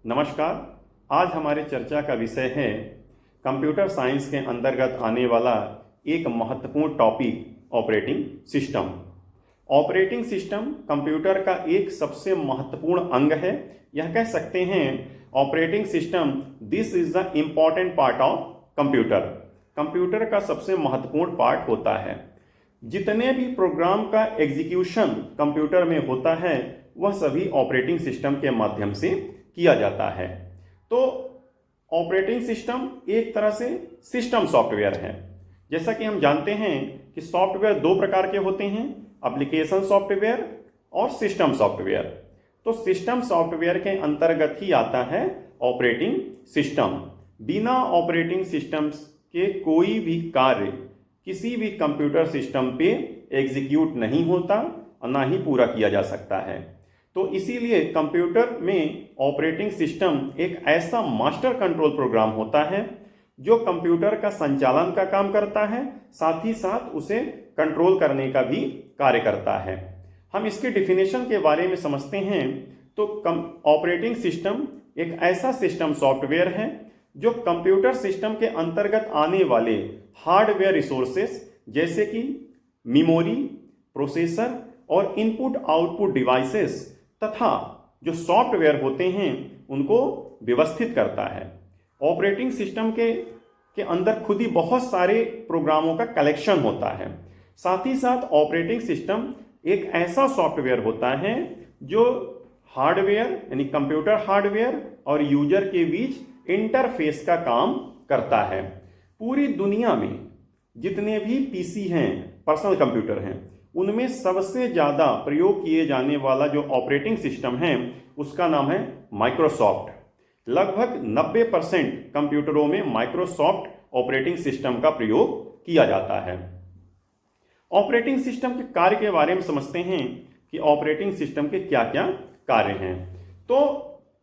नमस्कार। आज हमारे चर्चा का विषय है कंप्यूटर साइंस के अंतर्गत आने वाला एक महत्वपूर्ण topic operating system. Operating system computer का एक सबसे महत्वपूर्ण अंग है। यह कह सकते हैं operating system this is the important part of computer. Computer का सबसे महत्वपूर्ण पार्ट होता है। जितने भी प्रोग्राम का एग्जीक्यूशन कंप्यूटर में होता है वह सभी ऑपरेटिंग सिस्टम के माध्यम से किया जाता है। तो ऑपरेटिंग सिस्टम एक तरह से सिस्टम सॉफ्टवेयर है। जैसा कि हम जानते हैं कि सॉफ्टवेयर दो प्रकार के होते हैं, एप्लीकेशन सॉफ्टवेयर और सिस्टम सॉफ्टवेयर। तो सिस्टम सॉफ्टवेयर के अंतर्गत ही आता है ऑपरेटिंग सिस्टम। बिना ऑपरेटिंग सिस्टम के कोई भी कार्य किसी भी कंप्यूटर सिस्टम पे एग्जीक्यूट नहीं होता और ना ही पूरा किया जा सकता है। तो इसीलिए कंप्यूटर में ऑपरेटिंग सिस्टम एक ऐसा मास्टर कंट्रोल प्रोग्राम होता है जो कंप्यूटर का संचालन का काम करता है, साथ ही साथ उसे कंट्रोल करने का भी कार्य करता है। हम इसके डिफिनेशन के बारे में समझते हैं। तो ऑपरेटिंग सिस्टम एक ऐसा सिस्टम सॉफ्टवेयर है जो कंप्यूटर सिस्टम के अंतर्गत आने वाले हार्डवेयर रिसोर्सेस जैसे कि मेमोरी, प्रोसेसर और इनपुट आउटपुट डिवाइसेस तथा जो सॉफ्टवेयर होते हैं उनको व्यवस्थित करता है। ऑपरेटिंग सिस्टम के अंदर खुद ही बहुत सारे प्रोग्रामों का कलेक्शन होता है। साथ ही साथ ऑपरेटिंग सिस्टम एक ऐसा सॉफ्टवेयर होता है जो हार्डवेयर यानी कंप्यूटर हार्डवेयर और यूजर के बीच इंटरफेस का काम करता है। पूरी दुनिया में जितने भी पीसी हैं, पर्सनल कंप्यूटर हैं, उनमें सबसे ज़्यादा प्रयोग किए जाने वाला जो ऑपरेटिंग सिस्टम है उसका नाम है माइक्रोसॉफ्ट। लगभग 90% कंप्यूटरों में माइक्रोसॉफ्ट ऑपरेटिंग सिस्टम का प्रयोग किया जाता है। ऑपरेटिंग सिस्टम के कार्य के बारे में समझते हैं कि ऑपरेटिंग सिस्टम के क्या क्या कार्य हैं। तो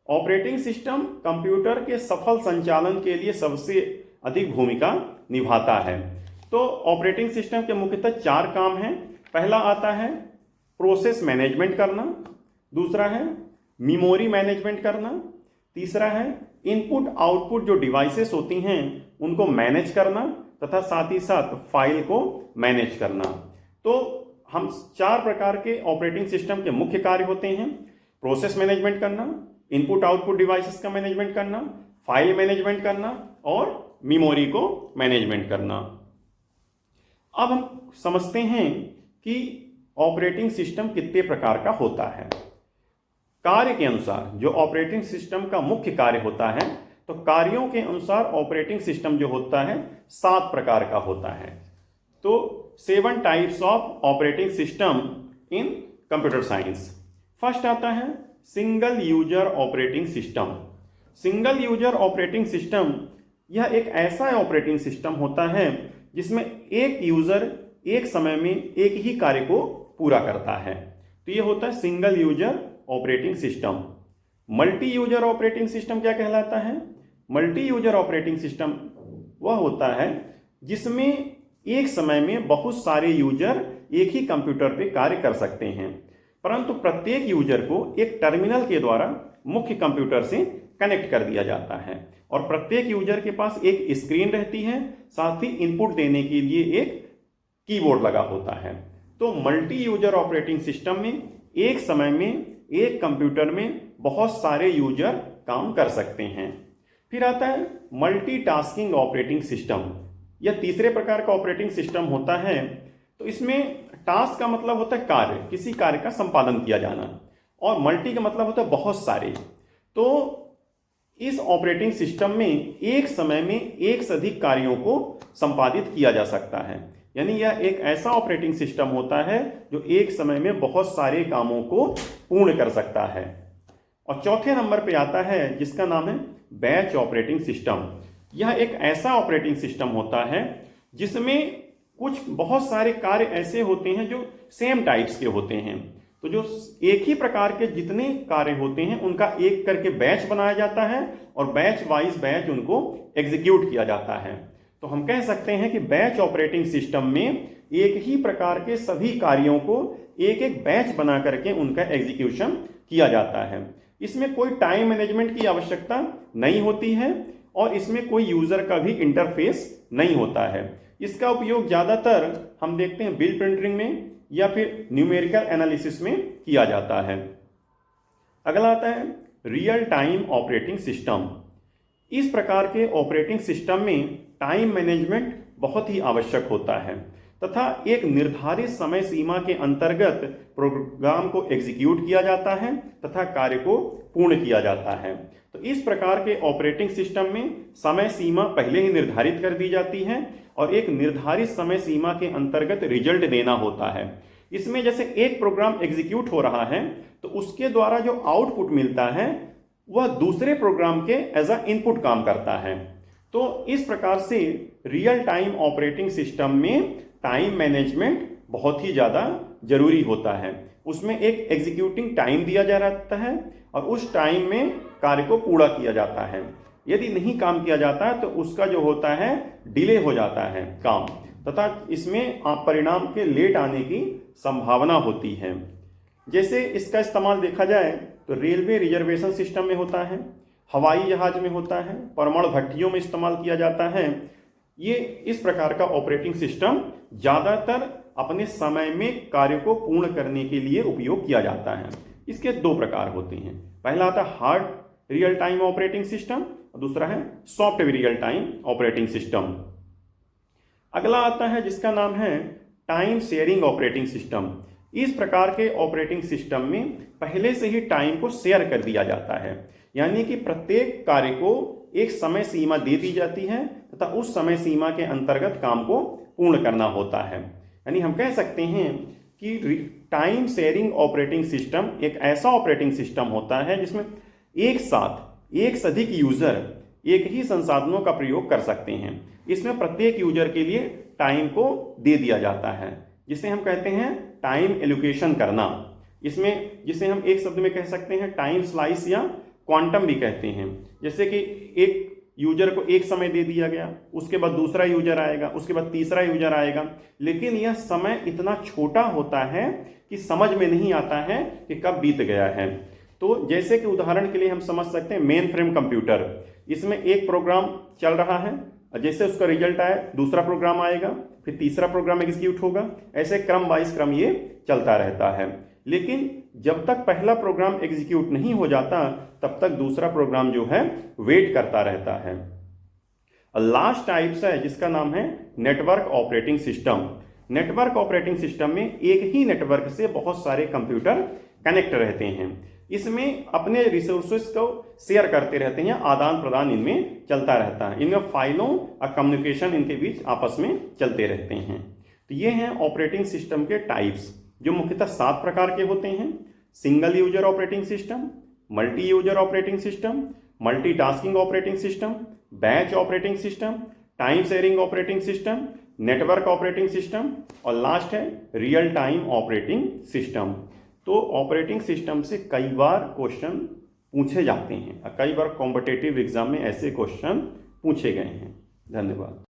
ऑपरेटिंग सिस्टम कंप्यूटर के सफल संचालन के लिए सबसे अधिक भूमिका निभाता है। तो ऑपरेटिंग सिस्टम के मुख्यतः 4 काम हैं। पहला आता है प्रोसेस मैनेजमेंट करना, दूसरा है मेमोरी मैनेजमेंट करना, तीसरा है इनपुट आउटपुट जो डिवाइसेस होती हैं उनको मैनेज करना तथा साथ ही साथ फाइल को मैनेज करना। तो हम 4 प्रकार के ऑपरेटिंग सिस्टम के मुख्य कार्य होते हैं। प्रोसेस मैनेजमेंट करना, इनपुट आउटपुट डिवाइसेस का मैनेजमेंट करना, फाइल मैनेजमेंट करना और मेमोरी को मैनेजमेंट करना। अब हम समझते हैं कि ऑपरेटिंग सिस्टम कितने प्रकार का होता है। कार्य के अनुसार जो ऑपरेटिंग सिस्टम का मुख्य कार्य होता है, तो कार्यों के अनुसार ऑपरेटिंग सिस्टम जो होता है 7 प्रकार का होता है। तो 7 types of operating system in computer science. First आता है single user operating system. Single user operating system यह एक ऐसा ऑपरेटिंग सिस्टम होता है जिसमें एक यूजर एक समय में एक ही कार्य को पूरा करता है। तो यह होता है single user operating system. Multi user operating system क्या कहलाता है? मल्टी यूजर ऑपरेटिंग सिस्टम वह होता है जिसमें एक समय में बहुत सारे यूजर एक ही कंप्यूटर पे कार्य कर सकते हैं, परंतु प्रत्येक यूजर को एक टर्मिनल के द्वारा मुख्य कंप्यूटर से कनेक्ट कर दिया जाता है और प्रत्येक यूजर के पास एक स्क्रीन रहती है, साथ ही इनपुट देने के लिए एक कीबोर्ड लगा होता है। तो मल्टी यूजर ऑपरेटिंग सिस्टम में एक समय में एक कंप्यूटर में बहुत सारे यूजर काम कर सकते हैं। फिर आता है मल्टीटास्किंग ऑपरेटिंग सिस्टम। यह तीसरे प्रकार का ऑपरेटिंग सिस्टम होता है। तो इसमें टास्क का मतलब होता है कार्य, किसी कार्य का संपादन किया जाना, और मल्टी का मतलब होता है बहुत सारे। तो इस ऑपरेटिंग सिस्टम में एक समय में एक से अधिक कार्यों को संपादित किया जा सकता है। यानी यह एक ऐसा ऑपरेटिंग सिस्टम होता है जो एक समय में बहुत सारे कामों को पूर्ण कर सकता है। और चौथे नंबर पे आता है जिसका नाम है बैच ऑपरेटिंग सिस्टम। यह एक ऐसा ऑपरेटिंग सिस्टम होता है जिसमें कुछ बहुत सारे कार्य ऐसे होते हैं जो सेम टाइप्स के होते हैं। तो जो एक ही प्रकार के जितने कार्य होते हैं उनका एक करके बैच बनाया जाता है और बैच वाइज बैच उनको एग्जीक्यूट किया जाता है। तो हम कह सकते हैं कि बैच ऑपरेटिंग सिस्टम में एक ही प्रकार के सभी कार्यों को एक एक बैच बना करके उनका एग्जीक्यूशन किया जाता है। इसमें कोई टाइम मैनेजमेंट की आवश्यकता नहीं होती है और इसमें कोई यूजर का भी इंटरफेस नहीं होता है। इसका उपयोग ज़्यादातर हम देखते हैं बिल प्रिंटिंग में या फिर न्यूमेरिकल एनालिसिस में किया जाता है। अगला आता है रियल टाइम ऑपरेटिंग सिस्टम। इस प्रकार के ऑपरेटिंग सिस्टम में टाइम मैनेजमेंट बहुत ही आवश्यक होता है तथा एक निर्धारित समय सीमा के अंतर्गत प्रोग्राम को एग्जीक्यूट किया जाता है तथा कार्य को पूर्ण किया जाता है। तो इस प्रकार के ऑपरेटिंग सिस्टम में समय सीमा पहले ही निर्धारित कर दी जाती है और एक निर्धारित समय सीमा के अंतर्गत रिजल्ट देना होता है। इसमें जैसे एक प्रोग्राम एग्जीक्यूट हो रहा है तो उसके द्वारा जो आउटपुट मिलता है वह दूसरे प्रोग्राम के एज अ इनपुट काम करता है। तो इस प्रकार से रियल टाइम ऑपरेटिंग सिस्टम में टाइम मैनेजमेंट बहुत ही ज़्यादा जरूरी होता है। उसमें एक एग्जीक्यूटिंग टाइम दिया जा रहता है और उस टाइम में कार्य को पूरा किया जाता है। यदि नहीं काम किया जाता तो उसका जो होता है डिले हो जाता है काम तथा इसमें परिणाम के लेट आने की संभावना होती है। जैसे इसका इस्तेमाल देखा जाए तो रेलवे रिजर्वेशन सिस्टम में होता है, हवाई जहाज में होता है, परमाणु भट्टियों में इस्तेमाल किया जाता है। ये इस प्रकार का ऑपरेटिंग सिस्टम ज़्यादातर अपने समय में कार्य को पूर्ण करने के लिए उपयोग किया जाता है। इसके दो प्रकार होते हैं, पहला आता है hard real time operating system और दूसरा है soft real time operating system. अगला आता है जिसका नाम है टाइम शेयरिंग ऑपरेटिंग सिस्टम। इस प्रकार के ऑपरेटिंग सिस्टम में पहले से ही टाइम को शेयर कर दिया जाता है, यानी कि प्रत्येक कार्य को एक समय सीमा दे दी जाती है तथा उस समय सीमा के अंतर्गत काम को पूर्ण करना होता है। यानी हम कह सकते हैं कि टाइम शेयरिंग ऑपरेटिंग सिस्टम एक ऐसा ऑपरेटिंग सिस्टम होता है जिसमें एक साथ एक से अधिक यूजर एक ही संसाधनों का प्रयोग कर सकते हैं। इसमें प्रत्येक यूजर के लिए टाइम को दे दिया जाता है, जिसे हम कहते हैं टाइम एलोकेशन करना। इसमें जिसे हम एक शब्द में कह सकते हैं टाइम स्लाइस या क्वांटम भी कहते हैं। जैसे कि एक यूजर को एक समय दे दिया गया, उसके बाद दूसरा यूजर आएगा, उसके बाद तीसरा यूजर आएगा, लेकिन यह समय इतना छोटा होता है कि समझ में नहीं आता है कि कब बीत गया है। तो जैसे कि उदाहरण के लिए हम समझ सकते हैं मेन फ्रेम कंप्यूटर, इसमें एक प्रोग्राम चल रहा है, जैसे उसका रिजल्ट आए दूसरा प्रोग्राम आएगा, फिर तीसरा प्रोग्राम एग्जीक्यूट होगा, ऐसे क्रम वाइज क्रम ये चलता रहता है। लेकिन जब तक पहला प्रोग्राम एग्जीक्यूट नहीं हो जाता तब तक दूसरा प्रोग्राम जो है वेट करता रहता है। लास्ट टाइप्स है जिसका नाम है network operating system. Network operating system में एक ही नेटवर्क से बहुत सारे कंप्यूटर कनेक्ट रहते हैं। इसमें अपने रिसोर्सेज को शेयर करते रहते हैं, आदान प्रदान इनमें चलता रहता है। इनमें फाइलों और कम्युनिकेशन इनके बीच आपस में चलते रहते हैं। तो ये हैं ऑपरेटिंग सिस्टम के टाइप्स, जो मुख्यतः 7 प्रकार के होते हैं। Single user operating system, multi user operating system, multitasking operating system, batch operating system, time sharing operating system, network operating system और लास्ट है रियल टाइम ऑपरेटिंग सिस्टम। तो ऑपरेटिंग सिस्टम से कई बार क्वेश्चन पूछे जाते हैं, कई बार कॉम्पिटिटिव एग्जाम में ऐसे क्वेश्चन पूछे गए हैं। धन्यवाद।